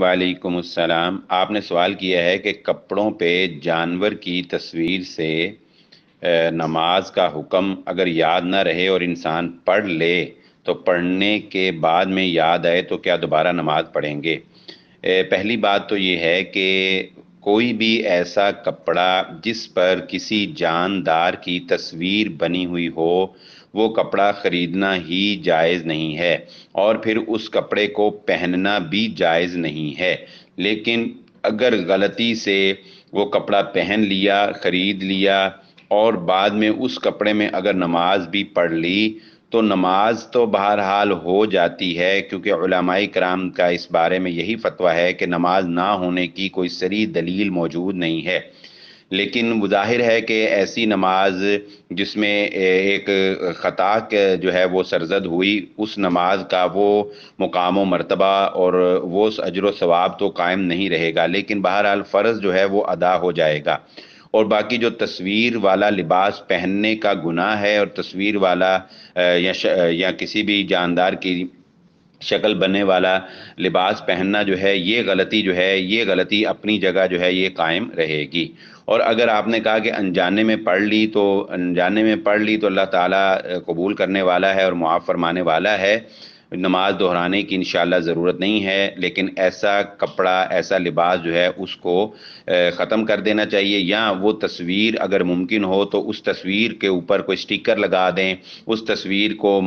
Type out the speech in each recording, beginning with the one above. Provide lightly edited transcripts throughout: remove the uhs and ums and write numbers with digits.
وعلیکم السلام۔ آپ نے سوال کیا ہے کہ کپڑوں پہ جانور کی تصویر سے نماز کا حکم اگر یاد نہ رہے اور انسان پڑھ لے تو پڑھنے کے بعد میں یاد آئے تو کیا دوبارہ نماز پڑھیں گے؟ پہلی بات تو یہ ہے کہ کوئی بھی ایسا کپڑا جس پر کسی جاندار کی تصویر بنی ہوئی ہو وہ کپڑا خریدنا ہی جائز نہیں ہے، اور پھر اس کپڑے کو پہننا بھی جائز نہیں ہے۔ لیکن اگر غلطی سے وہ کپڑا پہن لیا، خرید لیا، اور بعد میں اس کپڑے میں اگر نماز بھی پڑھ لی تو نماز تو بہرحال ہو جاتی ہے، کیونکہ علماء کرام کا اس بارے میں یہی فتویٰ ہے کہ نماز نہ ہونے کی کوئی صریح دلیل موجود نہیں ہے۔ لیکن ظاہر ہے کہ ایسی نماز جس میں ایک خطا جو ہے وہ سرزد ہوئی، اس نماز کا وہ مقام و مرتبہ اور وہ اجر و ثواب تو قائم نہیں رہے گا، لیکن بہرحال فرض جو ہے وہ ادا ہو جائے گا۔ اور باقی جو تصویر والا لباس پہننے کا گناہ ہے، اور تصویر والا یا کسی بھی جاندار کی شکل بننے والا لباس پہننا جو ہے، یہ غلطی اپنی جگہ جو ہے یہ قائم رہے گی۔ اور اگر آپ نے کہا کہ انجانے میں پڑھ لی تو اللہ تعالیٰ قبول کرنے والا ہے اور معاف فرمانے والا ہے، نماز دہرانے کی انشاءاللہ ضرورت نہیں ہے۔ لیکن ایسا کپڑا، ایسا لباس جو ہے اس کو ختم کر دینا چاہیے، یا وہ تصویر اگر ممکن ہو تو اس تصویر کے اوپر کوئی سٹیکر لگا دیں، اس تصویر کو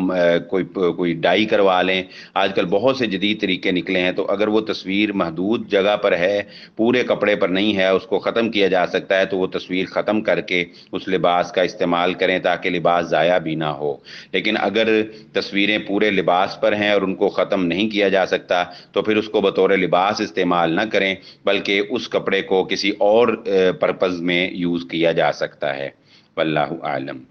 کوئی ڈائی کروا لیں۔ آج کل بہت سے جدید طریقے نکلے ہیں، تو اگر وہ تصویر محدود جگہ پر ہے، پورے کپڑے پر نہیں ہے، اس کو ختم کیا جا سکتا ہے، تو وہ تصویر ختم کر کے اس لباس کا استعمال کریں تاکہ لباس ضائع بھی نہ ہو۔ لیکن اگر تصویریں پورے لباس پر ہیں اور ان کو ختم نہیں کیا جا سکتا تو پھر اس کو بطور لباس استعمال نہ کریں، بلکہ اس کپڑے کو کسی اور پرپز میں یوز کیا جا سکتا ہے۔ واللہ اعلم۔